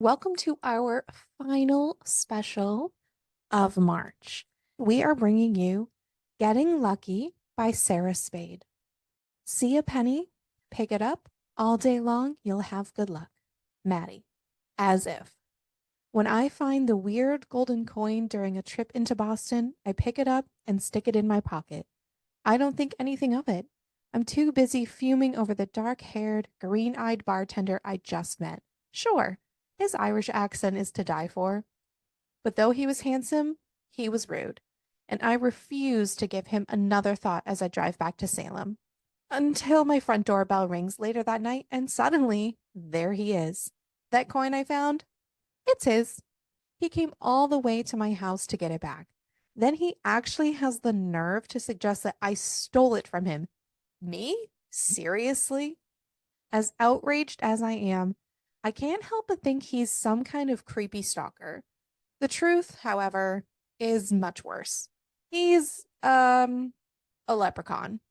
Welcome to our final special of March. We are bringing you Getting Lucky by Sarah Spade. See a penny, pick it up, all day long, you'll have good luck. Maddie. As if. When I find the weird golden coin during a trip into Boston, I pick it up and stick it in my pocket. I don't think anything of it. I'm too busy fuming over the dark-haired, green-eyed bartender I just met. Sure, his Irish accent is to die for. But though he was handsome, he was rude, and I refuse to give him another thought as I drive back to Salem. Until my front doorbell rings later that night, and suddenly, there he is. That coin I found? It's his. He came all the way to my house to get it back. Then he actually has the nerve to suggest that I stole it from him. Me? Seriously? As outraged as I am, I can't help but think he's some kind of creepy stalker. The truth, however, is much worse. He's, a leprechaun.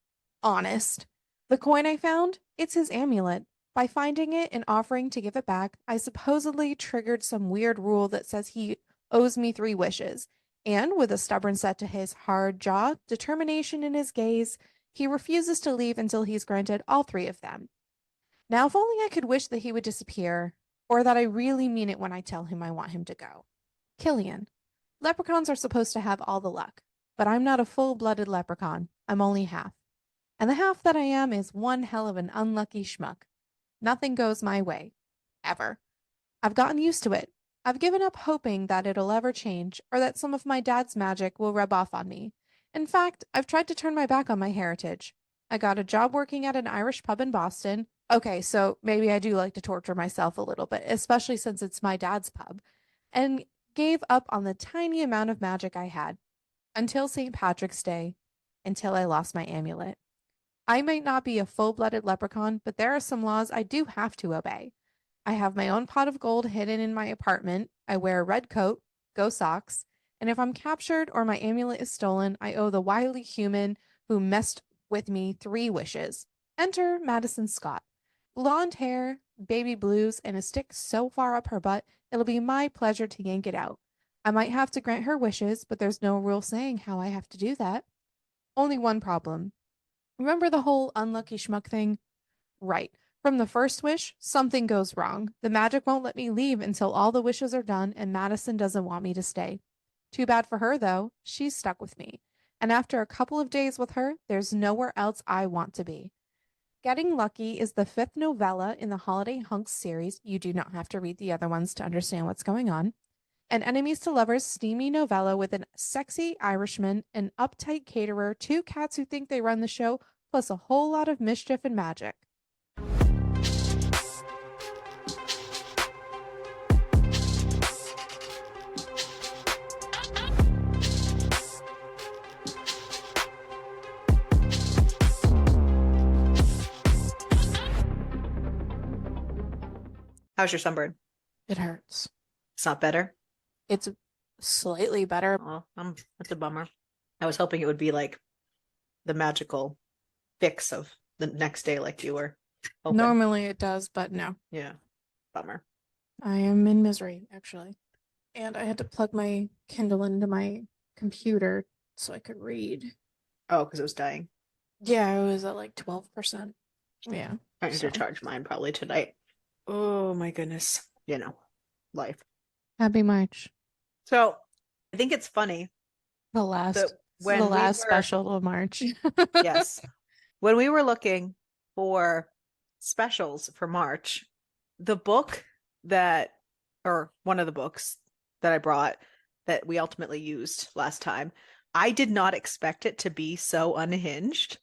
Honest. The coin I found, it's his amulet. By finding it and offering to give it back, I supposedly triggered some weird rule that says he owes me 3 wishes. And with a stubborn set to his hard jaw, determination in his gaze, he refuses to leave until he's granted all 3 of them. Now, if only I could wish that he would disappear, or that I really mean it when I tell him I want him to go. Killian. Leprechauns are supposed to have all the luck, but I'm not a full-blooded leprechaun. I'm only half. And the half that I am is one hell of an unlucky schmuck. Nothing goes my way. Ever. I've gotten used to it. I've given up hoping that it'll ever change, or that some of my dad's magic will rub off on me. In fact, I've tried to turn my back on my heritage. I got a job working at an Irish pub in Boston. Okay, so maybe I do like to torture myself a little bit, especially since it's my dad's pub. And gave up on the tiny amount of magic I had. Until St. Patrick's Day. Until I lost my amulet. I might not be a full-blooded leprechaun, but there are some laws I do have to obey. I have my own pot of gold hidden in my apartment. I wear a red coat, go socks, and if I'm captured or my amulet is stolen, I owe the wily human who messed with me 3 wishes. Enter Madison Scott. Blonde hair, baby blues, and a stick so far up her butt, it'll be my pleasure to yank it out. I might have to grant her wishes, but there's no rule saying how I have to do that. Only one problem. Remember the whole unlucky schmuck thing? Right. From the first wish, something goes wrong. The magic won't let me leave until all the wishes are done, and Madison doesn't want me to stay. Too bad for her, though. She's stuck with me. And after a couple of days with her, there's nowhere else I want to be. Getting Lucky is the 5th novella in the Holiday Hunks series. You do not have to read the other ones to understand what's going on. An enemies to lovers steamy novella with a sexy Irishman, an uptight caterer, 2 cats who think they run the show, plus a whole lot of mischief and magic. How's your sunburn? It hurts. It's not better? It's slightly better. Oh, that's a bummer. I was hoping it would be like the magical fix of the next day, like you were hoping. Normally it does, but no. Yeah, bummer. I am in misery, actually. And I had to plug my Kindle into my computer so I could read. Oh, because it was dying. Yeah, it was at like 12%. Yeah. I need to charge mine probably tonight. Oh my goodness. Life. Happy March. So I think it's funny The that last when the we last were, special of March. yes, when we were looking for specials for March, the book or one of the books that I brought that we ultimately used last time, I did not expect it to be so unhinged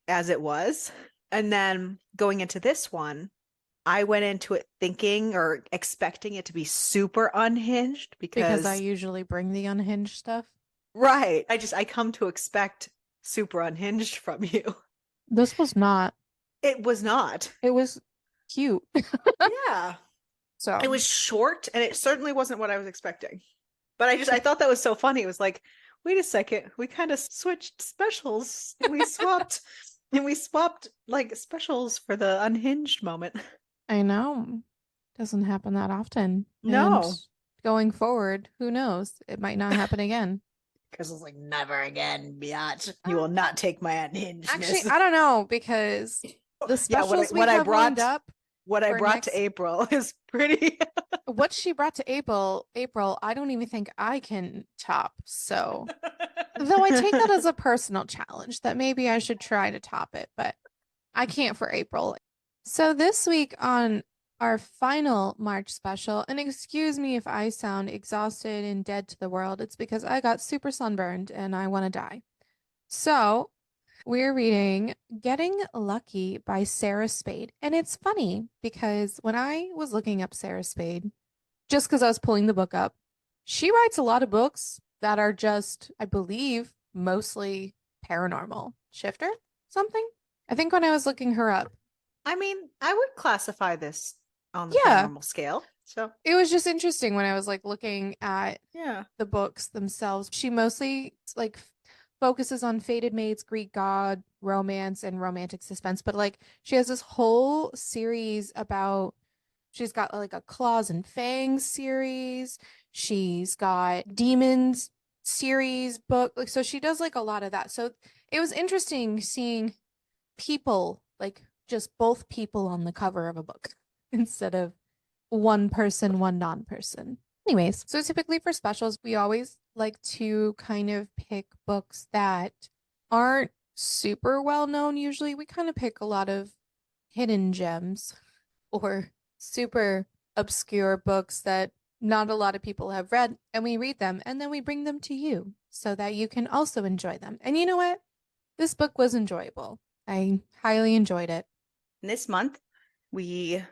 as it was. And then going into this one, I went into it thinking or expecting it to be super unhinged Because I because, usually bring the unhinged stuff. right, I come to expect super unhinged from you. This was not. It was not. It was cute. Yeah. So It was short and it certainly wasn't what I was expecting. But I thought that was so funny. It was like, wait a second, we kind of switched specials and we swapped like specials for the unhinged moment. I know. Doesn't happen that often. And No, going forward, who knows? It might not happen again. because it's like never again, biatch. You Uh, will not take my Actually, unhingedness. I don't know because the Yeah, specials we have lined up what I for brought to next, April is pretty. what she brought to April, I don't even think I can top. So, though I take that as a personal challenge that maybe I should try to top it, but I can't for April. So this week on our final March special, and excuse me if I sound exhausted and dead to the world, it's because I got super sunburned and I want to die. So we're reading Getting Lucky by Sarah Spade. And it's funny because when I was looking up Sarah Spade, just because I was pulling the book up, she writes a lot of books that are just, I believe, mostly paranormal. Shifter? Something? I think when I was looking her up, I mean, I would classify this on the yeah, paranormal scale. So, it was just interesting when I was like looking at yeah. the books themselves. She mostly like focuses on fated mates, Greek god, romance, and romantic suspense. But like she has this whole series about she's got like a Claws and Fangs series. She's got Demons series book. Like so she does like a lot of that. So it was interesting seeing people like just both people on the cover of a book instead of one person, one non-person. Anyways, so typically for specials, we always like to kind of pick books that aren't super well known usually. We kind of pick a lot of hidden gems or super obscure books that not a lot of people have read, and we read them and then we bring them to you so that you can also enjoy them. And you know what? This book was enjoyable. I highly enjoyed it. This month, we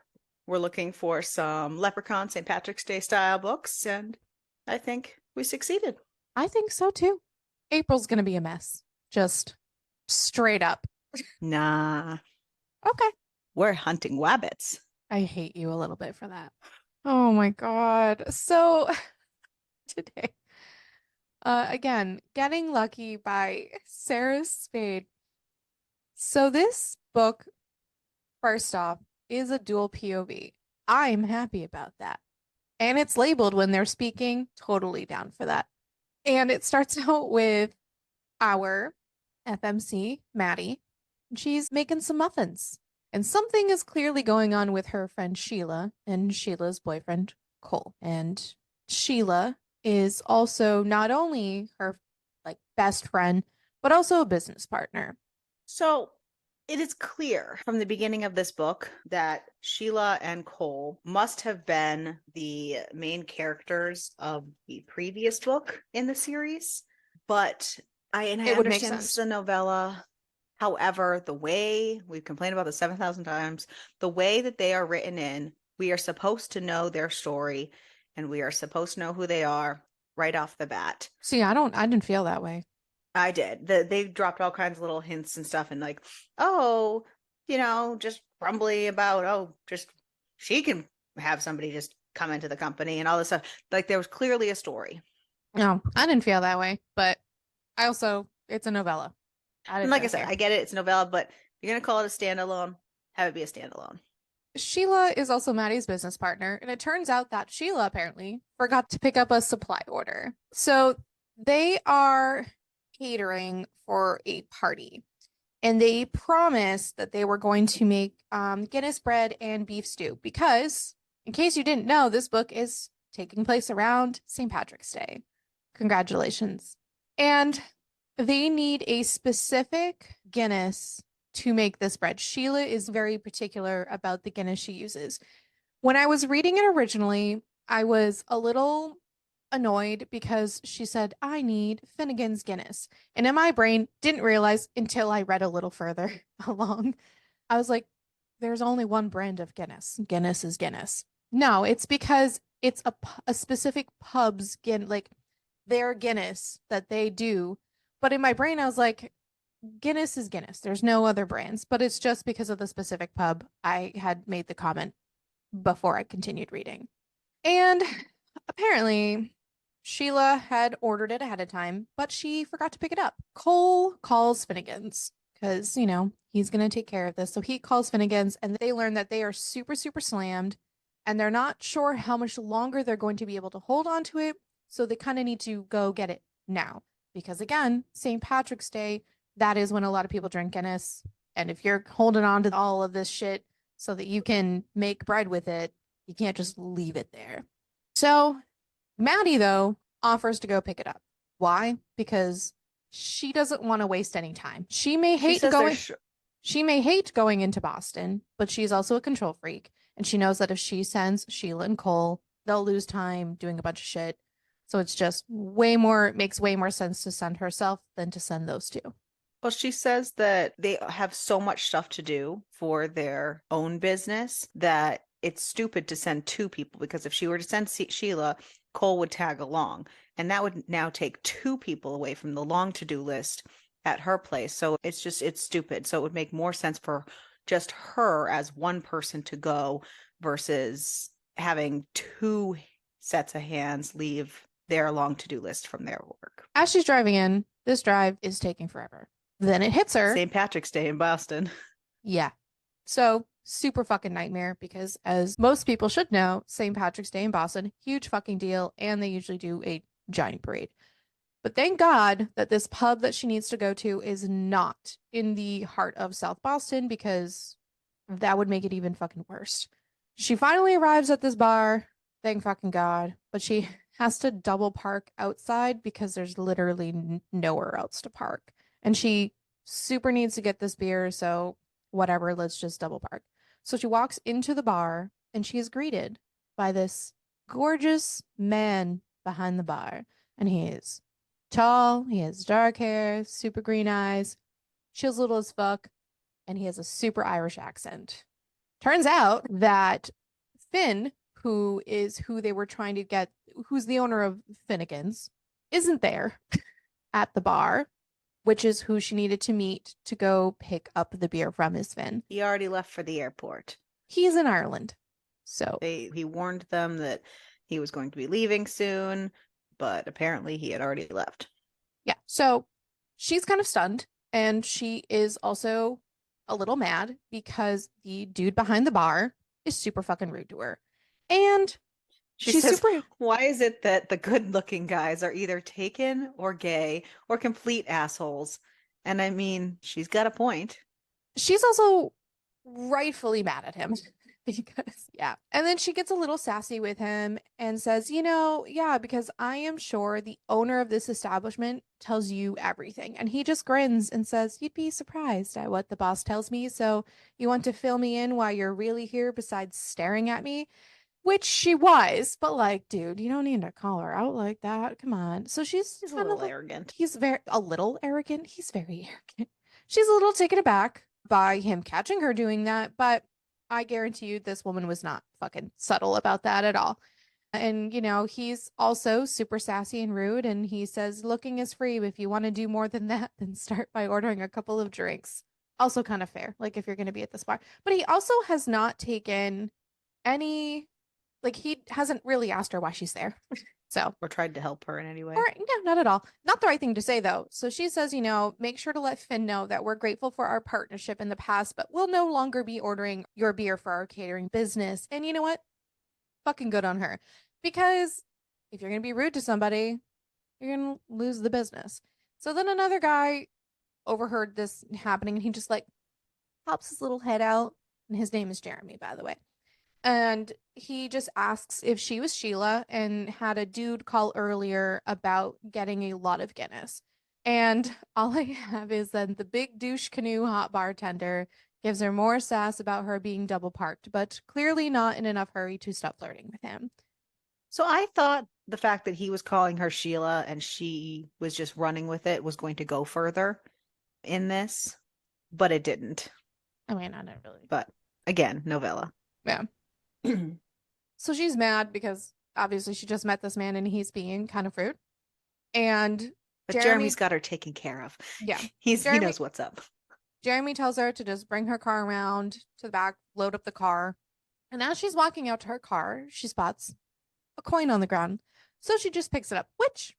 were looking for some Leprechaun St. Patrick's Day style books, and I think we succeeded. I think so too. April's gonna be a mess. Just straight up. Nah, Okay. we're hunting wabbits. I hate you a little bit for that. Oh my God. So today, again, Getting Lucky by Sarah Spade. So this book, first off, is a dual POV. I'm happy about that. And it's labeled when they're speaking, totally down for that. And it starts out with our FMC, Maddie. She's making some muffins. And something is clearly going on with her friend Sheila and Sheila's boyfriend, Cole. And Sheila is also not only her like best friend, but also a business partner. So it is clear from the beginning of this book that Sheila and Cole must have been the main characters of the previous book in the series. But I It would make understand this is sense. a novella. However, the way we've complained about this 7,000 times, the way that they are written in, we are supposed to know their story and we are supposed to know who they are right off the bat. See, I didn't feel that way. I did. They dropped all kinds of little hints and stuff and like, oh, just grumbly about, oh, just she can have somebody just come into the company and all this stuff. Like there was clearly a story. No, I didn't feel that way, but I also, it's a novella. I And didn't like I really said, care. I get it, it's a novella, but if you're gonna call it a standalone, have it be a standalone. Sheila is also Maddie's business partner, and it turns out that Sheila apparently forgot to pick up a supply order. So they are catering for a party, and they promised that they were going to make Guinness bread and beef stew because, in case you didn't know, this book is taking place around St. Patrick's Day. Congratulations. And they need a specific Guinness to make this bread. Sheila is very particular about the Guinness she uses. When I was reading it originally, I was a little annoyed because she said, I need Finnegan's Guinness. And in my brain, didn't realize until I read a little further along. I was like, there's only one brand of Guinness. Guinness is Guinness. No, it's because it's a specific pub's like their Guinness that they do. But in my brain, I was like, Guinness is Guinness. There's no other brands, but it's just because of the specific pub I had made the comment before I continued reading. And apparently, Sheila had ordered it ahead of time, but she forgot to pick it up. Cole calls Finnegan's because, he's going to take care of this. So he calls Finnegan's and they learn that they are super, super slammed and they're not sure how much longer they're going to be able to hold on to it. So they kind of need to go get it now. Because again, St. Patrick's Day, that is when a lot of people drink Guinness. And if you're holding on to all of this shit so that you can make bread with it, you can't just leave it there. So Maddie, though, offers to go pick it up. Why? Because she doesn't want to waste any time. She says She may hate going into Boston, but she's also a control freak. And she knows that if she sends Sheila and Cole, they'll lose time doing a bunch of shit. So it's just makes way more sense to send herself than to send those two. Well, she says that they have so much stuff to do for their own business that it's stupid to send two people, because if she were to send Sheila, Cole would tag along. And that would now take two people away from the long to-do list at her place. So it's stupid. So it would make more sense for just her as one person to go versus having two sets of hands leave their long to-do list from their work. As she's driving in, this drive is taking forever. Then it hits her. St. Patrick's Day in Boston. Yeah. So super fucking nightmare because as most people should know, St. Patrick's Day in Boston, huge fucking deal. And they usually do a giant parade. But thank God that this pub that she needs to go to is not in the heart of South Boston because that would make it even fucking worse. She finally arrives at this bar. Thank fucking God. But she has to double park outside because there's literally nowhere else to park. And she super needs to get this beer, so whatever, let's just double park. So she walks into the bar and she is greeted by this gorgeous man behind the bar. And he is tall, he has dark hair, super green eyes, chills little as fuck, and he has a super Irish accent. Turns out that Finn, who is who they were trying to get, who's the owner of Finnegan's, isn't there at the bar, which is who she needed to meet to go pick up the beer from his Finn. He already left for the airport. He's in Ireland. So he warned them that he was going to be leaving soon, but apparently he had already left. Yeah. So she's kind of stunned, and she is also a little mad because the dude behind the bar is super fucking rude to her. And She she's says, super why is it that the good-looking guys are either taken or gay or complete assholes? And I mean, she's got a point. she's also rightfully mad at him because, yeah. And then she gets a little sassy with him and says, yeah, because I am sure the owner of this establishment tells you everything. And he just grins and says, you'd be surprised at what the boss tells me. So you want to fill me in while you're really here besides staring at me? Which she was, but like, dude, you don't need to call her out like that. Come on. So she's He's a kind of little like, arrogant. he's a little arrogant. He's very arrogant. She's a little taken aback by him catching her doing that, but I guarantee you this woman was not fucking subtle about that at all. And, he's also super sassy and rude, and he says, looking is free. If you want to do more than that, then start by ordering a couple of drinks. Also kind of fair, like if you're going to be at this bar. But he also has not taken any like he hasn't really asked her why she's there. So, or tried to help her in any way. or no, not at all. Not the right thing to say though. So she says, make sure to let Finn know that we're grateful for our partnership in the past, but we'll no longer be ordering your beer for our catering business. And you know what? Fucking good on her. Because if you're going to be rude to somebody, you're going to lose the business. So then another guy overheard this happening and he just like pops his little head out. And his name is Jeremy, by the way. And he just asks if she was Sheila and had a dude call earlier about getting a lot of Guinness. And all I have is that the big douche canoe hot bartender gives her more sass about her being double parked, but clearly not in enough hurry to stop flirting with him. So I thought the fact that he was calling her Sheila and she was just running with it was going to go further in this, but it didn't. I mean, I don't really. But again, novella. Yeah. So she's mad because obviously she just met this man and he's being kind of rude. And But Jeremy's got her taken care of. Yeah. He knows what's up. Jeremy tells her to just bring her car around to the back, load up the car. And as she's walking out to her car, she spots a coin on the ground. So she just picks it up, which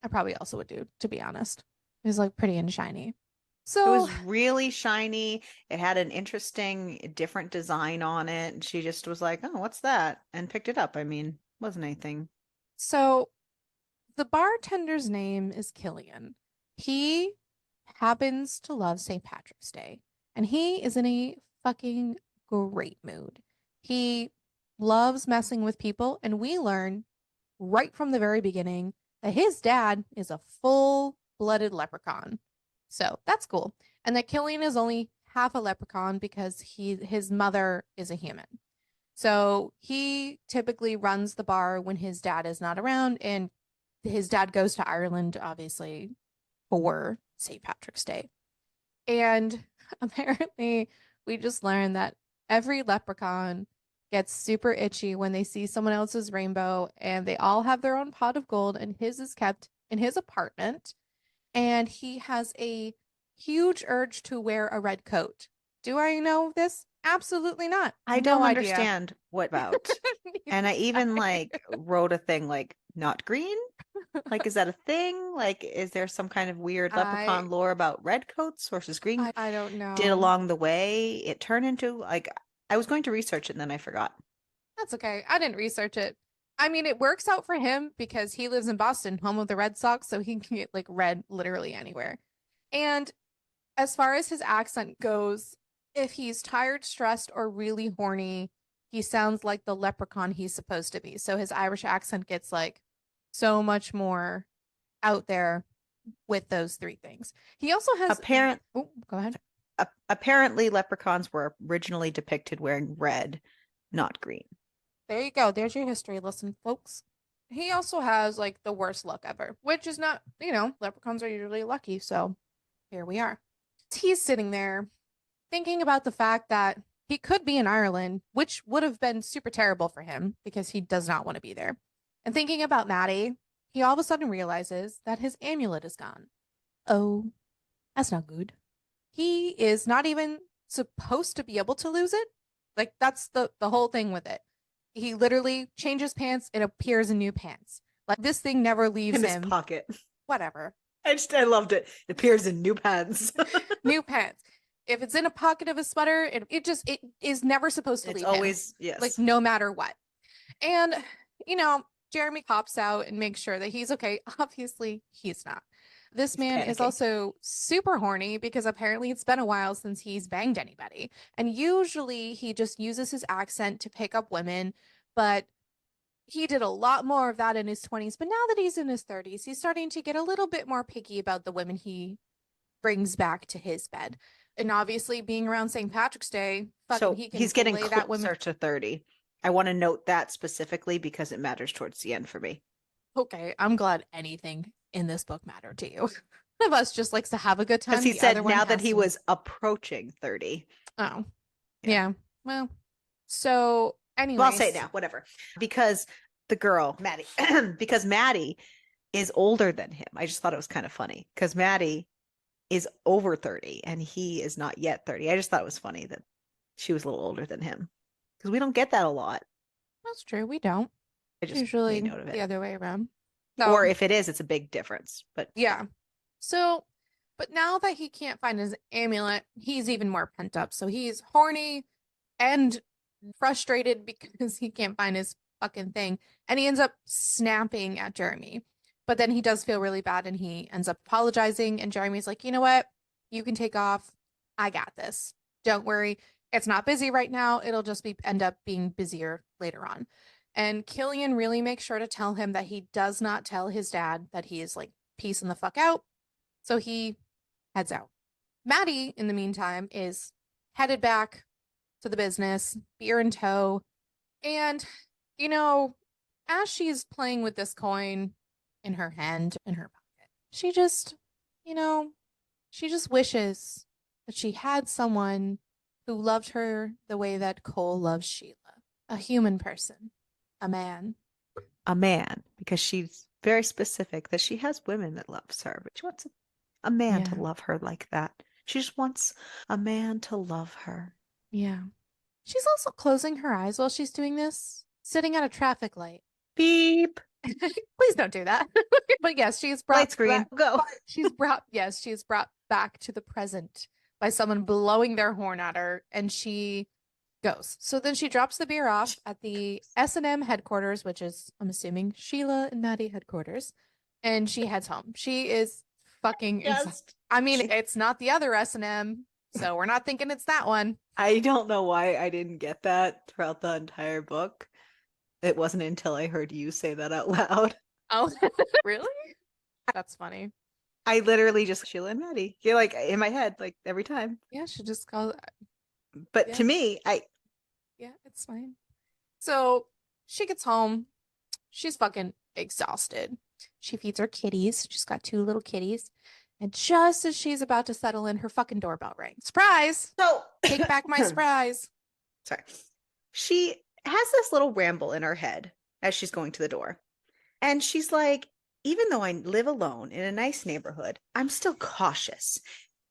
I probably also would do, to be honest. It's like pretty and shiny. It So, was really shiny. It had an interesting, different design on it. And she just was like, oh, what's that? And picked it up. I mean, wasn't anything. so the bartender's name is Killian. He happens to love St. Patrick's Day, and he is in a fucking great mood. He loves messing with people, and we learn right from the very beginning that his dad is a full-blooded leprechaun. So that's cool. And that Killian is only half a leprechaun because his mother is a human. So he typically runs the bar when his dad is not around, and his dad goes to Ireland, obviously, for St. Patrick's Day. And apparently, we just learned that every leprechaun gets super itchy when they see someone else's rainbow, and they all have their own pot of gold, and his is kept in his apartment. And he has a huge urge to wear a red coat. Do I know this? Absolutely not. I No don't idea. understand what about. And Neither I do even I. like wrote a thing like not green. Like, is that a thing? Like, is there some kind of weird I leprechaun lore about red coats versus green? I don't Did know. along the way it turn into like I was going to research it and then I forgot. That's okay. I didn't research it. I mean, it works out for him because he lives in Boston, home of the Red Sox, so he can get like red literally anywhere. And as far as his accent goes, if he's tired, stressed, or really horny, he sounds like the leprechaun he's supposed to be. So his Irish accent gets like so much more out there with those three things. He also has, Apparent oh, go ahead. Apparently leprechauns were originally depicted wearing red, not green. There you go. There's your history lesson, folks. He also has like the worst luck ever, which is not, leprechauns are usually lucky. So here we are. He's sitting there thinking about the fact that he could be in Ireland, which would have been super terrible for him because he does not want to be there. And thinking about Maddie, he all of a sudden realizes that his amulet is gone. Oh, that's not good. He is not even supposed to be able to lose it. Like that's the whole thing with it. He literally changes pants, it appears in new pants. Like this thing never leaves In his him. pocket. Whatever. I loved it. It appears in new pants. New pants. If it's in a pocket of a sweater, it is never supposed to It's leave him. always Like yes. no matter what. And you know, Jeremy pops out and makes sure that he's okay. Obviously, he's not. This He's man is panicking. also super horny because apparently it's been a while since he's banged anybody. And usually he just uses his accent to pick up women, but he did a lot more of that in his 20s. But now that he's in his 30s, he's starting to get a little bit more picky about the women he brings back to his bed. And obviously, being around St. Patrick's Day, fucking So he can he's getting lay that woman. closer to 30. I want to note that specifically because it matters towards the end for me. Okay, I'm glad anything in this book mattered to you. One of us just likes to have a good Because time, he the other said one now that has he to. was approaching 30. Oh, Yeah. yeah. Well, so, Well, I'll say it anyways, now, whatever. Because the girl, Maddie, because Maddie is older than him. I just thought it was kind of funny because Maddie is over 30 and he is not yet 30. I just thought it was funny that she was a little older than him because we don't get that a lot. that's true. We don't. I It's just made usually note of the it. other way around. Or So, if it is, it's a big difference. But yeah. yeah. So, but now that he can't find his amulet, he's even more pent up. So he's horny and frustrated because he can't find his fucking thing. And he ends up snapping at Jeremy. But then he does feel really bad and he ends up apologizing. And Jeremy's like, you know what? You can take off. I got this. Don't worry. It's not busy right now. It'll just be end up being busier later on. And Killian really makes sure to tell him that he does not tell his dad that he is like peacing the fuck out. So he heads out. Maddie, in the meantime, is headed back to the business, beer in tow. And, you know, as she's playing with this coin in her hand, in her pocket, she just, you know, she just wishes that she had someone who loved her the way that Cole loves Sheila. A human person, a man. A man, because she's very specific that she has women that loves her, but she wants a man to Yeah, love her like that. She just wants a man to love her. yeah. She's also closing her eyes while she's doing this, sitting at a traffic light. Beep. Please don't do that. But yes, she's brought Light screen. back Go. she's brought back to the present by someone blowing their horn at her, and she goes. So then she drops the beer off at the S&M headquarters, which is, I'm assuming, Sheila and Maddie headquarters, and she heads home. She is fucking Yes. I mean, it's not the other S&M, so we're not thinking it's that one. I don't know why I didn't get that throughout the entire book. It wasn't until I heard you say that out loud. Oh, really? That's funny. I literally just Sheila and Maddie. You're like in my head, like every time. Yeah, she just calls. But Yeah. to me, Yeah, it's fine. So she gets home. She's fucking exhausted. She feeds her kitties. She's got two little kitties. And just as she's about to settle in, her fucking doorbell rings. Surprise! so Take back my surprise. sorry. She has this little ramble in her head as she's going to the door. And she's like, even though I live alone in a nice neighborhood, I'm still cautious.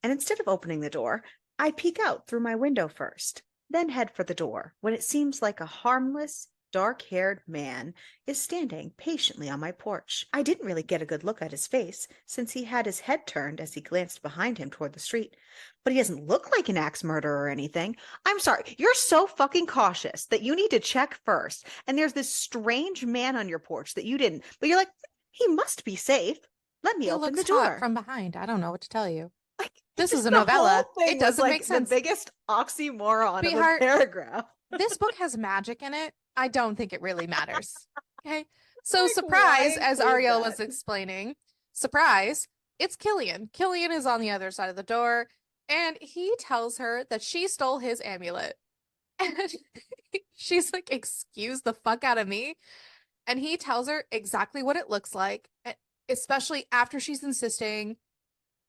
And instead of opening the door, I peek out through my window first, then head for the door when it seems like a harmless, dark-haired man is standing patiently on my porch. I didn't really get a good look at his face since he had his head turned as he glanced behind him toward the street. But he doesn't look like an axe murderer or anything. I'm sorry, you're so fucking cautious that you need to check first. And there's this strange man on your porch that you didn't, but you're like, he must be safe. Let me He open the looks hot door. from behind. I don't know what to tell you. Like, This is a the novella. whole thing It doesn't was, make sense. The biggest oxymoron Sweetheart, of a paragraph. This book has magic in it. I don't think it really matters. Okay. So, Like, surprise, why as include Ariel that? was explaining, surprise, it's Killian. Killian is on the other side of the door, and he tells her that she stole his amulet. And she's like, excuse the fuck out of me. And he tells her exactly what it looks like, especially after she's insisting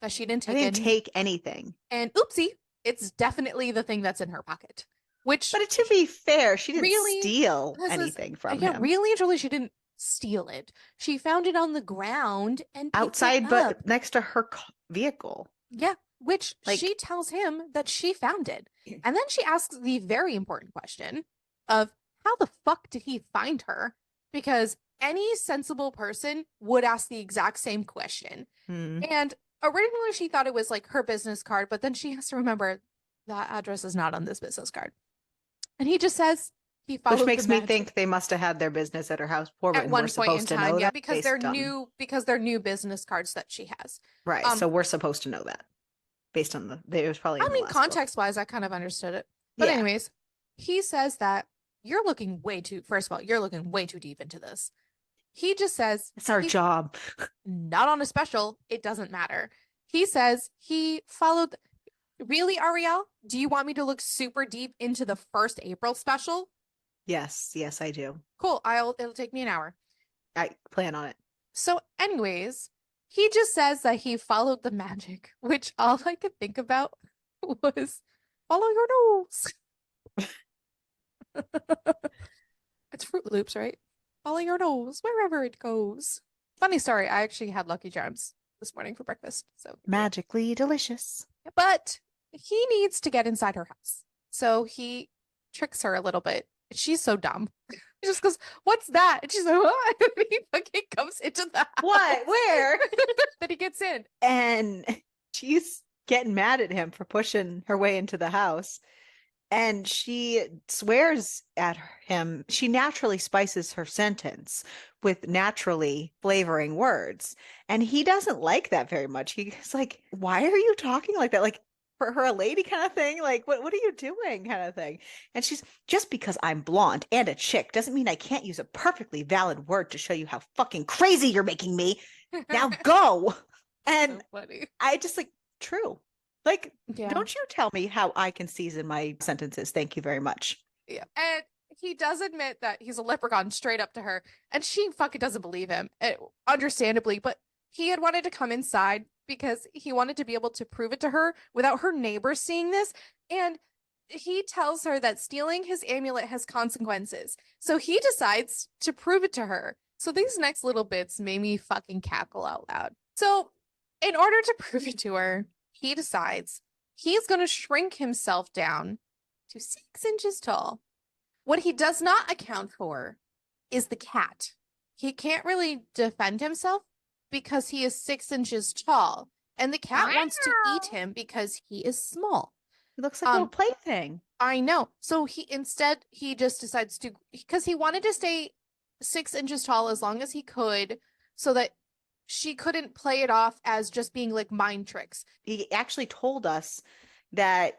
that she didn't I take didn't it. take anything. And oopsie, it's definitely the thing that's in her pocket. Which, But to be fair, she didn't really, steal this is- anything from yeah, him. really and truly, she didn't steal it. She found it on the ground and picked Outside, it up. but next to her vehicle. Yeah, which Like- she tells him that she found it. And then she asks the very important question of how the fuck did he find her? Because any sensible person would ask the exact same question. Hmm. And originally she thought it was like her business card, but then she has to remember that address is not on this business card. And he just says he followed Which makes the me magic think they must have had their business at her house before, at and one we're point in supposed to time, know yeah, that because they're new business cards that she has. Right. So we're supposed to know that based on it was probably in I the mean, last book. context-wise, I kind of understood it. But Yeah. anyways, he says that you're looking first of all, you're looking way too deep into this. He just says It's our job. not on a special, it doesn't matter. He says he followed. Really, Ariel? Do you want me to look super deep into the first April special? Yes, I do. Cool. It'll take me an hour. I plan on it. So, anyways, he just says that he followed the magic, which all I could think about was follow your nose. It's Fruit Loops, right? Follow your nose wherever it goes. Funny story, I actually had Lucky Charms this morning for breakfast. So Magically delicious. but he needs to get inside her house. So he tricks her a little bit. She's so dumb. He just goes, "What's that?" And she's like, "What?" And he fucking comes into the house. What? Where? Then he gets in. And she's getting mad at him for pushing her way into the house. And she swears at him. She naturally spices her sentence with naturally flavoring words. And he doesn't like that very much. He's like, why are you talking like that? Like, for her, a lady kind of thing? Like, what are you doing kind of thing? And she's, just because I'm blonde and a chick doesn't mean I can't use a perfectly valid word to show you how fucking crazy you're making me. Now go. And So funny. I just like, true. Like, Yeah. don't you tell me how I can season my sentences. Thank you very much. Yeah. And he does admit that he's a leprechaun straight up to her. And she fucking doesn't believe him. Understandably. But he had wanted to come inside because he wanted to be able to prove it to her without her neighbors seeing this. And he tells her that stealing his amulet has consequences. So he decides to prove it to her. So these next little bits made me fucking cackle out loud. So in order to prove it to her, he decides he's going to shrink himself down to 6 inches tall. What he does not account for is the cat. He can't really defend himself because he is 6 inches tall. And the cat wants to eat him because he is small. He looks like a little Um, plaything. I know. So he just decides to, because he wanted to stay 6 inches tall as long as he could so that she couldn't play it off as just being like mind tricks. He actually told us that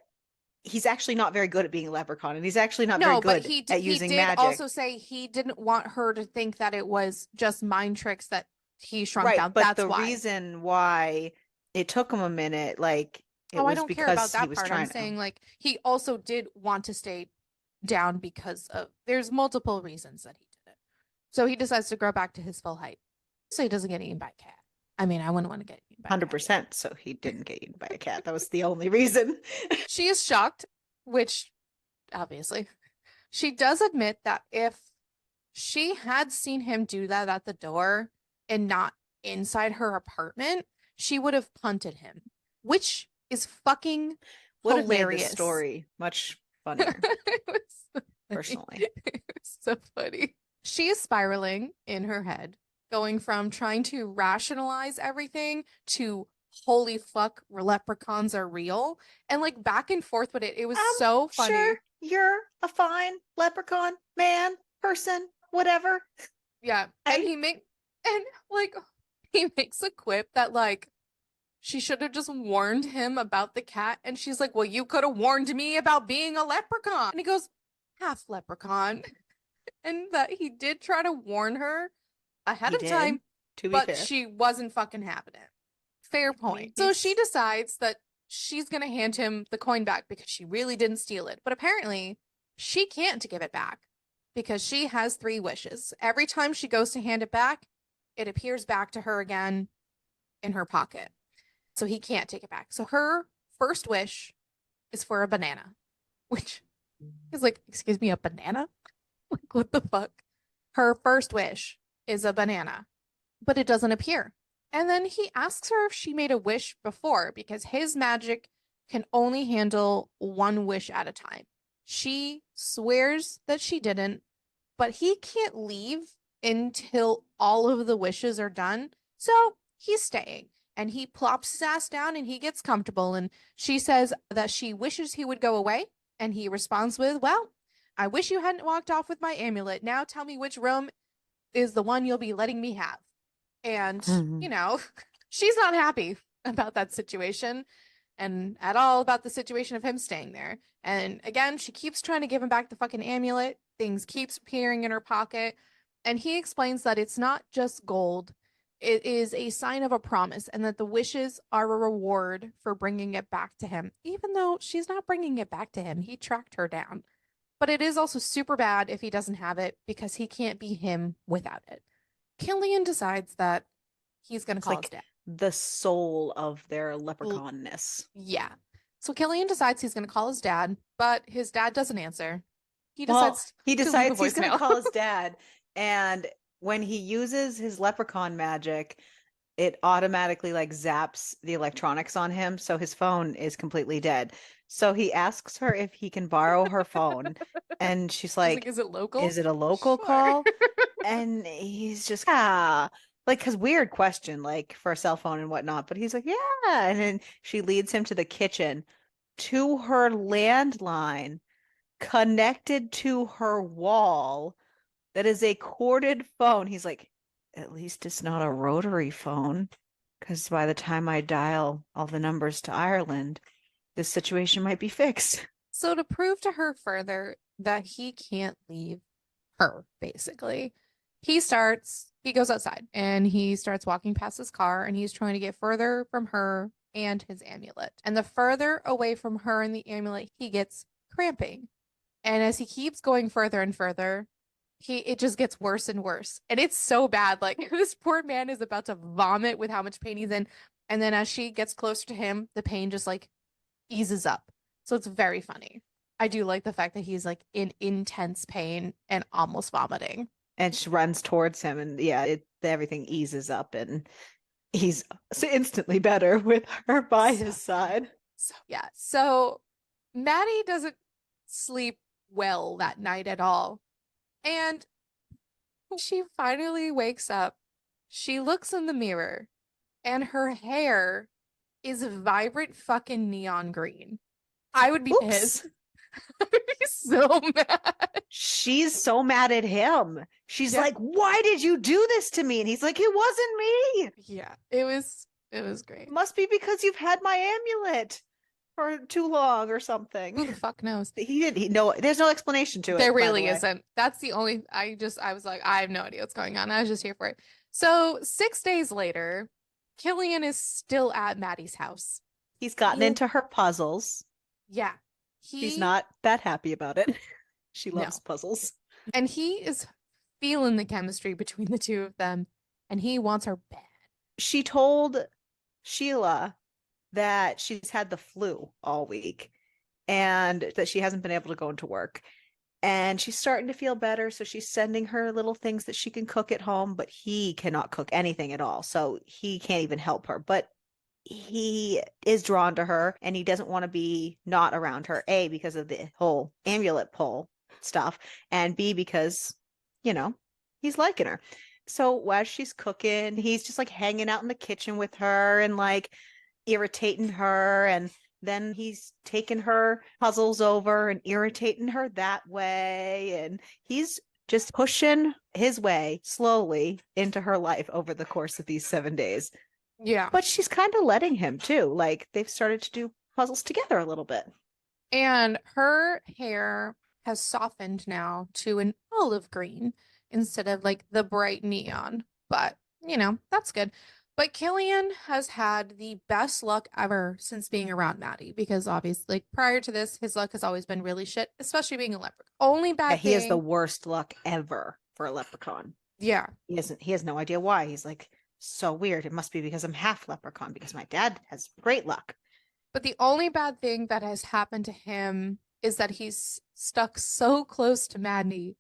he's actually not very good at being a leprechaun, and he's actually not very No, but good at he using did magic. also say he didn't want her to think that it was just mind tricks that he shrunk Right, down. but That's the why. reason why it took him a minute, like it Oh, I was don't care about because he that was part. I'm trying to. saying like he also did want to stay down because of there's multiple reasons that he did it. So he decides to grow back to his full height. So he doesn't get eaten by a cat. I mean, I wouldn't want to get eaten by a cat either. 100%, so he didn't get eaten by a cat. That was the only reason. She is shocked, which obviously she does admit that if she had seen him do that at the door and not inside her apartment, she would have punted him, which is fucking Would have made this hilarious. story much funnier, It was so funny. personally. It was so funny. She is spiraling in her head, going from trying to rationalize everything to holy fuck, leprechauns are real, and like back and forth with it. It was I'm so funny. sure you're a fine leprechaun man, person, whatever. Yeah. And and like he makes a quip that like she should have just warned him about the cat. And she's like, well, you could have warned me about being a leprechaun. And he goes, half leprechaun. And that he did try to warn her ahead He of did, time, to be but fair. she wasn't fucking having it. Fair I mean, point. So she decides that she's going to hand him the coin back because she really didn't steal it. But apparently, she can't give it back because she has 3 wishes. Every time she goes to hand it back, it appears back to her again in her pocket. So he can't take it back. So her first wish is for a banana, which is like, excuse me, a banana? Like, what the fuck? Her first wish is a banana, but it doesn't appear. And then he asks her if she made a wish before because his magic can only handle 1 wish at a time. She swears that she didn't, but he can't leave until all of the wishes are done. So he's staying and he plops his ass down and he gets comfortable. And she says that she wishes he would go away. And he responds with, well, I wish you hadn't walked off with my amulet. Now tell me which room is the one you'll be letting me have. And, Mhm. you know, she's not happy about that situation and at all about the situation of him staying there. And again, she keeps trying to give him back the fucking amulet. Things keeps appearing in her pocket. And he explains that it's not just gold. It is a sign of a promise and that the wishes are a reward for bringing it back to him, even though she's not bringing it back to him. He tracked her down. But it is also super bad if he doesn't have it because he can't be him without it. Killian decides that he's going to It's call his like dad. the soul of their leprechaunness. Yeah. So Killian decides he's going to call his dad, but his dad doesn't answer. He Well, decides he to leave a decides he's going to voicemail. call his dad, and when he uses his leprechaun magic, it automatically like zaps the electronics on him, so his phone is completely dead. So he asks her if he can borrow her phone, and she's She's like, like, is it local? "Is it a local Sure. call?" And he's just, yeah, like, cause weird question, like for a cell phone and whatnot. But he's like, yeah. And then she leads him to the kitchen to her landline connected to her wall that is a corded phone. He's like, at least it's not a rotary phone. Because by the time I dial all the numbers to Ireland, this situation might be fixed. So to prove to her further that he can't leave her, basically, he goes outside and he starts walking past his car and he's trying to get further from her and his amulet. And the further away from her and the amulet, he gets cramping. And as he keeps going further and further, it just gets worse and worse. And it's so bad. Like this poor man is about to vomit with how much pain he's in. And then as she gets closer to him, the pain just like eases up. So it's very funny. I do like the fact that he's like in intense pain and almost vomiting. And she runs towards him, and yeah, everything eases up, and he's instantly better with her by So his side. So yeah. So Maddie doesn't sleep well that night at all. And she finally wakes up. She looks in the mirror and her hair is vibrant fucking neon green. I would be pissed. Oops. I would be so mad. She's so mad at him. She's Yeah. like, "Why did you do this to me?" And he's like, "It wasn't me. Yeah. It was It great. must be because you've had my amulet for too long or something." Who the fuck knows? He did. He no. There's no explanation to There it, by the really way. isn't. That's the only I was like, I have no idea what's going on. I was just here for it. So 6 days later, Killian is still at Maddie's house. He's gotten He is, into her puzzles. yeah. She's He not that happy about it. She loves no. puzzles. And he is feeling the chemistry between the two of them, and he wants her bad. She told Sheila that she's had the flu all week and that she hasn't been able to go into work. And she's starting to feel better. So she's sending her little things that she can cook at home, but he cannot cook anything at all. So he can't even help her. But he is drawn to her and he doesn't want to be not around her. A, because of the whole amulet pull stuff, and B, because, you know, he's liking her. So while she's cooking, he's just like hanging out in the kitchen with her and like irritating her. And then he's taking her puzzles over and irritating her that way. And he's just pushing his way slowly into her life over the course of these 7 days. Yeah. But she's kind of letting him too. Like they've started to do puzzles together a little bit. And her hair has softened now to an olive green instead of like the bright neon. But, that's good. But Killian has had the best luck ever since being around Maddie because obviously, like prior to this, his luck has always been really shit, especially being a leopard. Only Yeah, bad he has the thing, worst luck ever for a leprechaun. yeah. He has no idea why. He's like, so weird. It must be because I'm half leprechaun because my dad has great luck. But the only bad thing that has happened to him is that he's stuck so close to Maddie,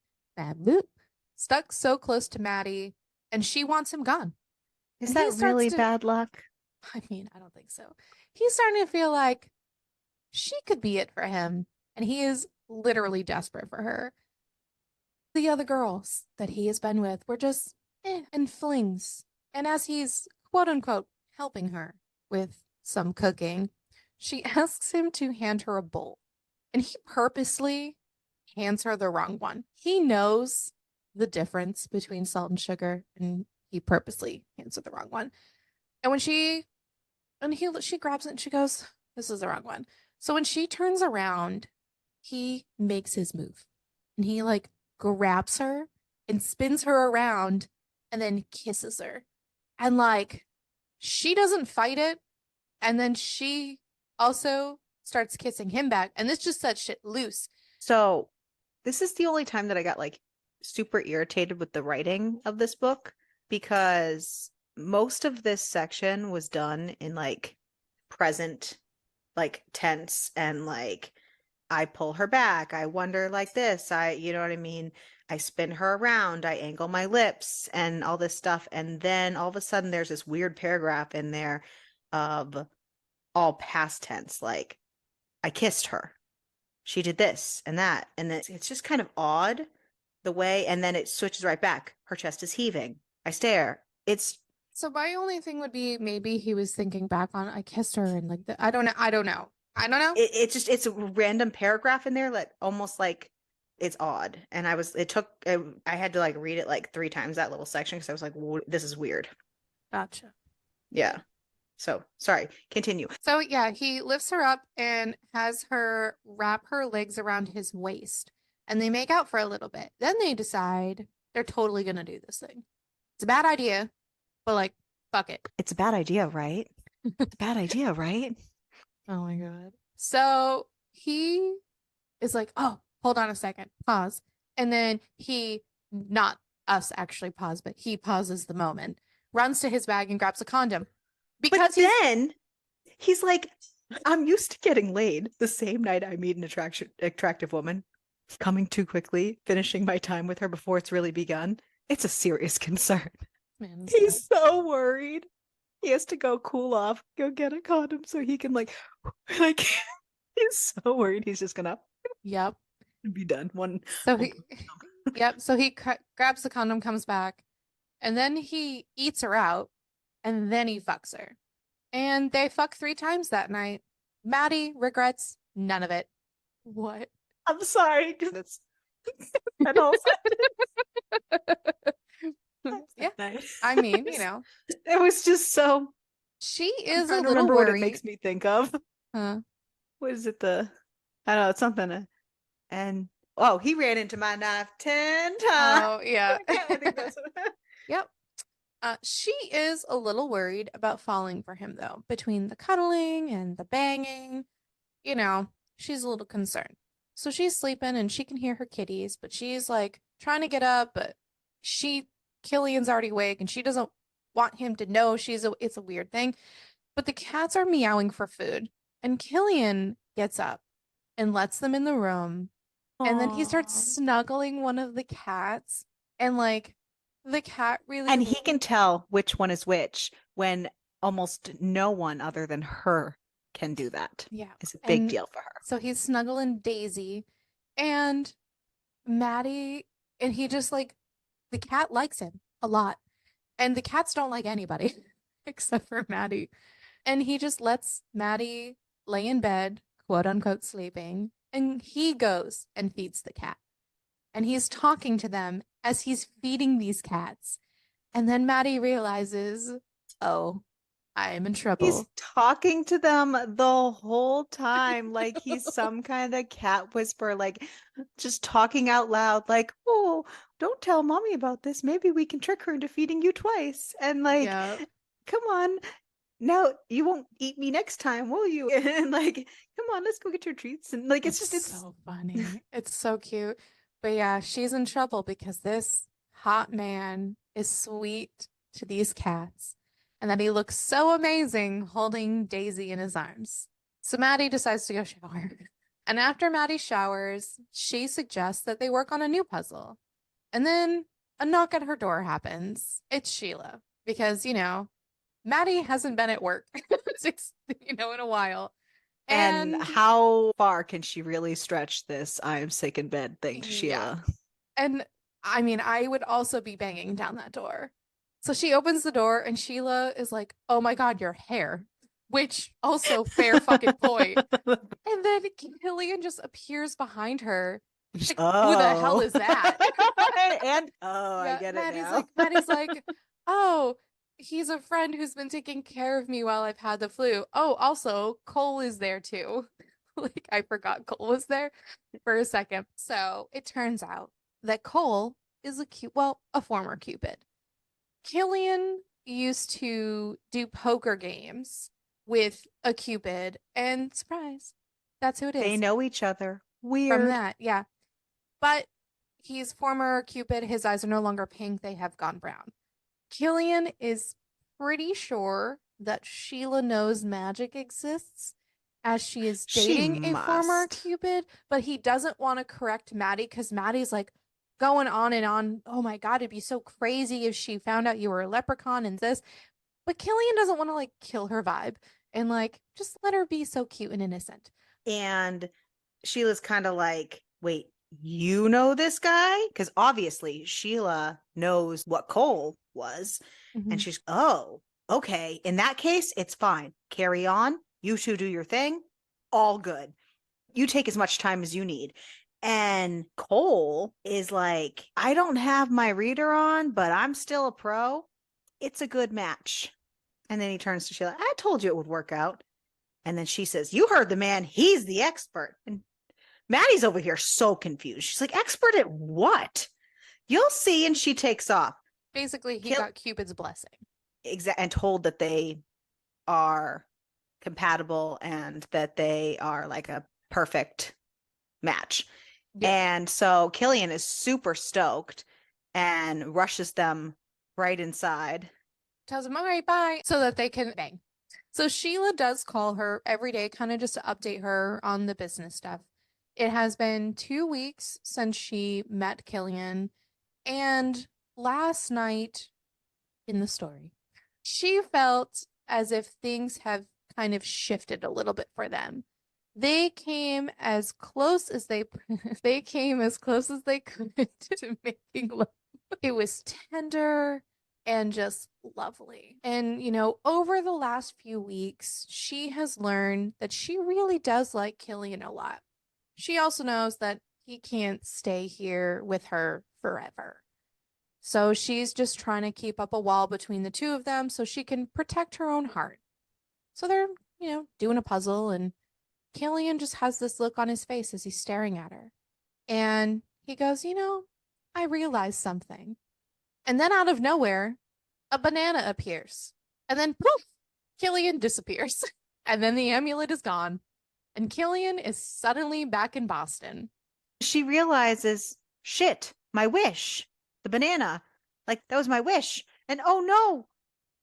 stuck so close to Maddie, and she wants him gone. Is And he that starts really to, bad luck? I mean, I don't think so. He's starting to feel like she could be it for him, and he is literally desperate for her. The other girls that he has been with were just in flings. And as he's quote unquote helping her with some cooking, she asks him to hand her a bowl. And he purposely hands her the wrong one. He knows the difference between salt and sugar, and he purposely hands her the wrong one. And when she grabs it and she goes, "This is the wrong one." So when she turns around, he makes his move. And he like grabs her and spins her around and then kisses her. And like she doesn't fight it. And then she also starts kissing him back. And this just sets shit loose. So this is the only time that I got like super irritated with the writing of this book because most of this section was done in like present like tense and like I pull her back, I wonder like this, you know what I mean? I spin her around, I angle my lips and all this stuff. And then all of a sudden there's this weird paragraph in there of all past tense, like I kissed her. She did this and that. And then it's just kind of odd the way, and then it switches right back. Her chest is heaving. I stare. It's So my only thing would be maybe he was thinking back on I kissed her and like I don't know. I don't know. I don't know. it's a random paragraph in there that almost like it's odd. And I had to like read it like 3 times that little section because I was like, this is weird. Gotcha. Yeah. So sorry, continue. So yeah, he lifts her up and has her wrap her legs around his waist. And they make out for a little bit. Then they decide they're totally gonna do this thing. It's a bad idea, but like, fuck it. It's a bad idea, right? It's a bad idea, right? Oh my God. So he is like, oh, hold on a second, pause. And then not us actually pause, but he pauses the moment, runs to his bag and grabs a condom But because then he's like, I'm used to getting laid the same night I meet an attractive woman. Coming too quickly, finishing my time with her before it's really begun. It's a serious concern. man, He's so worried. He has to go cool off, go get a condom so he can like he's so worried he's just gonna yep. be done. So he, yep. So he grabs the condom, comes back, and then he eats her out, and then he fucks her. And they fuck 3 times that night. Maddie regrets none of it. What? I'm sorry because it's an whole Yeah. nice. I mean, you know, It was just so. she I'm is a trying to little remember what it worried. makes me think of. Huh? What is it? I don't know. It's something. And oh, he ran into my knife 10 times. Oh, yeah. I think that's what. Yep. She is a little worried about falling for him, though. Between the cuddling and the banging, you know, she's a little concerned. So she's sleeping and she can hear her kitties, but she's like trying to get up, but Killian's already awake and she doesn't want him to know it's a weird thing. But the cats are meowing for food, and Killian gets up and lets them in the room, and then he starts Aww. snuggling one of the cats, and like the cat really, And he can tell which one is which when almost no one other than her can do that. yeah. It's a big And deal for her. so he's snuggling Daisy and Maddie, and he just like the cat likes him a lot, and the cats don't like anybody except for Maddie. And he just lets Maddie lay in bed, quote unquote, sleeping, and he goes and feeds the cat. And he's talking to them as he's feeding these cats. And then Maddie realizes, oh, I am in He's trouble. talking to them the whole time like he's some kind of cat whisperer, like just talking out loud, like, oh, don't tell mommy about this. Maybe we can trick her into feeding you twice. And like, Yeah, come on, now you won't eat me next time, will you? And like, come on, let's go get your treats. And like, it's it's so funny. It's so cute. But yeah, she's in trouble because this hot man is sweet to these cats and that he looks so amazing holding Daisy in his arms. So Maddie decides to go shower. And after Maddie showers, she suggests that they work on a new puzzle. And then a knock at her door happens. It's Sheila because, Maddie hasn't been at work, in a while. and And how far can she really stretch this I am sick in bed thing to yeah, Sheila? and I mean, I would also be banging down that door. So she opens the door and Sheila is like, "Oh my God, your hair." Which also fair fucking point. And then Killian just appears behind her. She's like, "Who the hell Oh. is that?" And oh, I Yeah, get it Maddie's now. like, Maddie's like, "Oh, he's a friend who's been taking care of me while I've had the flu. Oh, also, Cole is there too." Like I forgot Cole was there for a second. So it turns out that Cole is a former Cupid. Killian used to do poker games with a Cupid, and surprise, that's who it They is. know each other. From Weird. that, yeah. But he's former Cupid. His eyes are no longer pink, they have gone brown. Killian is pretty sure that Sheila knows magic exists as she is She dating a former must. Cupid, but he doesn't want to correct Maddie because Maddie's like going on and on. Oh my God, it'd be so crazy if she found out you were a leprechaun and this. But Killian doesn't want to like kill her vibe and like just let her be so cute and innocent. And Sheila's kind of like, wait, you know this guy? Because obviously Sheila knows what Cole was. And Mhm. she's, oh, okay. In that case, it's fine. Carry on. You two do your thing. All good. You take as much time as you need. And Cole is like, I don't have my reader on, but I'm still a pro. It's a good match. And then he turns to Sheila, I told you it would work out. And then she says, you heard the man. He's the expert. And Maddie's over here so confused. She's like, expert at what? You'll see. And she takes off. Basically, he Kill got Cupid's blessing. and told that they are compatible and that they are like a perfect match. Yeah. And so Killian is super stoked and rushes them right inside. Tells him, all right, bye, so that they can bang. So Sheila does call her every day, kind of just to update her on the business stuff. It has been 2 weeks since she met Killian, and last night in the story, she felt as if things have kind of shifted a little bit for them. They came as close as they came as close as they could to making love. It was tender. and just lovely. And, over the last few weeks, she has learned that she really does like Killian a lot. She also knows that he can't stay here with her forever. So she's just trying to keep up a wall between the two of them so she can protect her own heart. So they're, doing a puzzle, and Killian just has this look on his face as he's staring at her. And he goes, I realized something. And then out of nowhere, a banana appears. And then poof, Killian disappears. And then the amulet is gone. And Killian is suddenly back in Boston. She realizes, shit, my wish, the banana, like that was my wish. And oh no,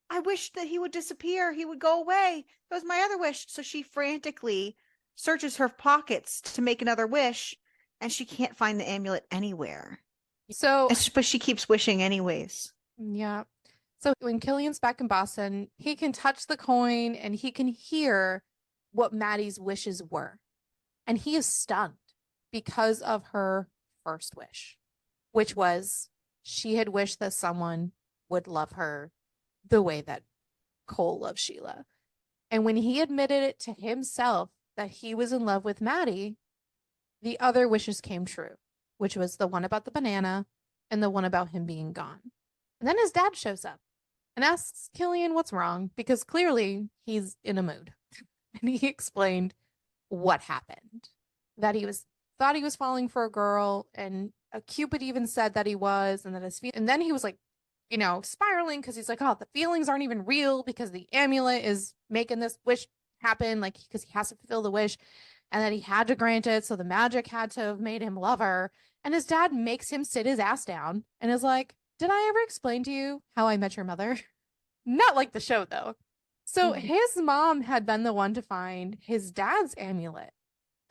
I wished that he would disappear. He would go away. That was my other wish. So she frantically searches her pockets to make another wish, and she can't find the amulet anywhere. So, But she keeps wishing anyways. yeah. So when Killian's back in Boston, he can touch the coin and he can hear what Maddie's wishes were. And he is stunned because of her first wish, which was she had wished that someone would love her the way that Cole loves Sheila. And when he admitted it to himself that he was in love with Maddie, the other wishes came true, which was the one about the banana and the one about him being gone. And then his dad shows up and asks Killian what's wrong because clearly he's in a mood. And he explained what happened. That he was thought he was falling for a girl, and a Cupid even said that he was, and that and then he was like, spiraling because he's like, oh, the feelings aren't even real because the amulet is making this wish happen, like because he has to fulfill the wish, and that he had to grant it, so the magic had to have made him love her. And his dad makes him sit his ass down and is like, did I ever explain to you how I met your mother? Not like the show though. So Mhm. his mom had been the one to find his dad's amulet,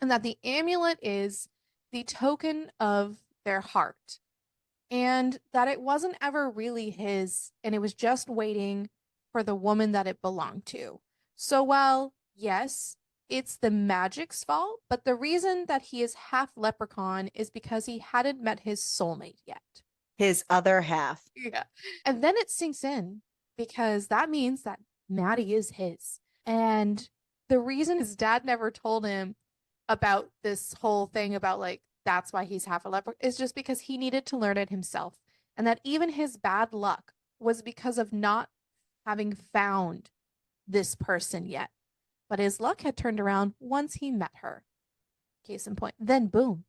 and that the amulet is the token of their heart, and that it wasn't ever really his, and it was just waiting for the woman that it belonged to. So, while yes, it's the magic's fault, but the reason that he is half leprechaun is because he hadn't met his soulmate yet. His other half. Yeah. And then it sinks in because that means that Maddie is his. And the reason his dad never told him about this whole thing about like that's why he's half a leopard is just because he needed to learn it himself. And that even his bad luck was because of not having found this person yet. But his luck had turned around once he met her. Case in point. Then boom,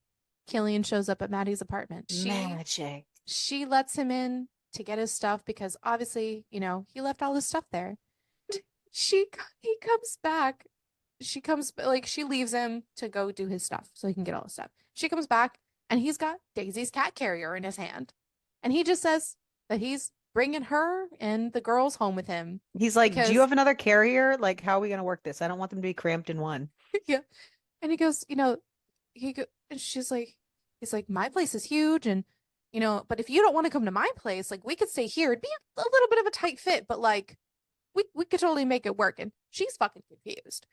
Killian shows up at Maddie's apartment. Magic. She lets him in to get his stuff because obviously, he left all his stuff there. She he comes back. She leaves him to go do his stuff so he can get all his stuff. She comes back and he's got Daisy's cat carrier in his hand. And he just says that he's bringing her and the girls home with him He's like, do you because have another carrier? Like, how are we going to work this? I don't want them to be cramped in one. yeah. And he goes, and he's like, my place is huge, and but if you don't want to come to my place, like we could stay here. It'd be a little bit of a tight fit, but like we could totally make it work. And she's fucking confused.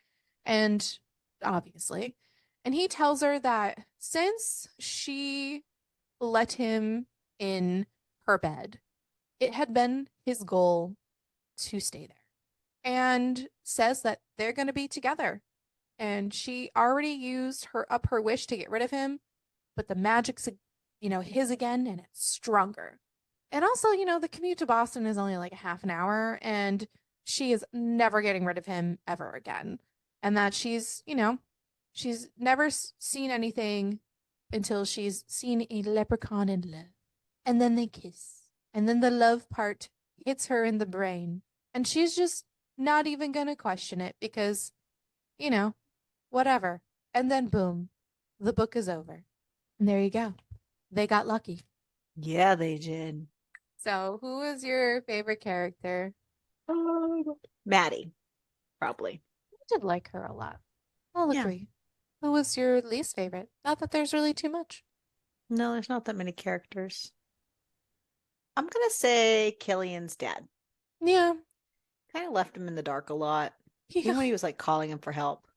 And obviously, and he tells her that since she let him in her bed, it had been his goal to stay there. And says that they're going to be together, and she already used her wish to get rid of him, but the magic's his again, and it's stronger. And also, the commute to Boston is only like a half an hour, and she is never getting rid of him ever again. And that she's never seen anything until she's seen a leprechaun in love. And then they kiss. And then the love part hits her in the brain. And she's just not even gonna question it because, you know, whatever. And then boom, the book is over. And there you go. They got lucky. Yeah, they did. So, who was your favorite character? Maddie, probably. I did like her a lot. I'll Yeah. agree. Who was your least favorite? Not that there's really too much. No, there's not that many characters. I'm gonna say Killian's dad. Yeah. Kind of left him in the dark a lot. Yeah. Even when he was like calling him for help.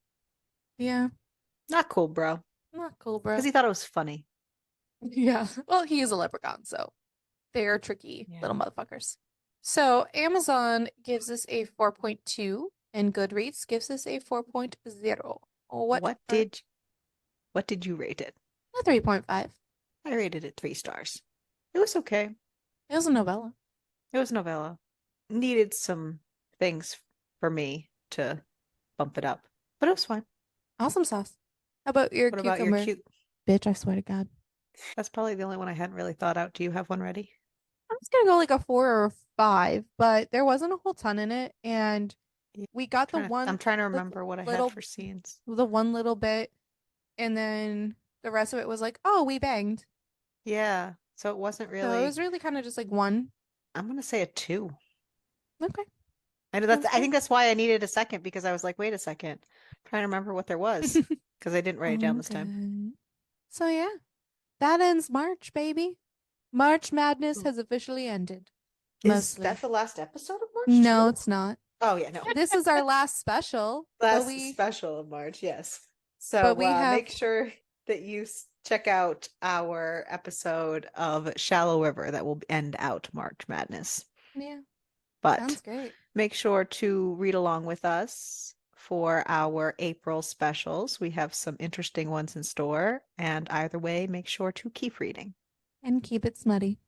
Yeah. Not cool, bro. Not cool, Because bro. he thought it was funny. Yeah. Well, he is a leprechaun, so they're tricky Yeah. little motherfuckers. So Amazon gives us a 4.2 and Goodreads gives us a 4.0. What What are did what did you rate it? a 3.5? I rated it 3 stars. It was okay. It was a novella. It was a novella. Needed some things for me to bump it up, but it was fine. Awesome sauce. How about your What about your cucumber? cute? Bitch, I swear to God. That's probably the only one I hadn't really thought out. Do you have one ready? I was gonna go like a 4 or 5, but there wasn't a whole ton in it, and Yeah, we got I'm trying to remember what I had little for scenes. the one little bit, and then the rest of it was like, oh, we banged. Yeah, so it wasn't So it really. was really kind of just like one. I'm gonna say a 2. Okay, I know that's. sounds I good. think that's why I needed a second because I was like, wait a second, I'm trying to remember what there was because I didn't write it down All this time. good. So yeah, that ends March, baby. March Madness has officially ended. Is that Mostly. the last episode of March No, too? it's not. Oh yeah, no. This is our last special, but Last we special of March, yes. but So we make have sure that you check out our episode of Shallow River that will end out March Madness. yeah, But sounds great. make sure to read along with us for our April specials. We have some interesting ones in store, and either way, make sure to keep reading. And keep it smutty.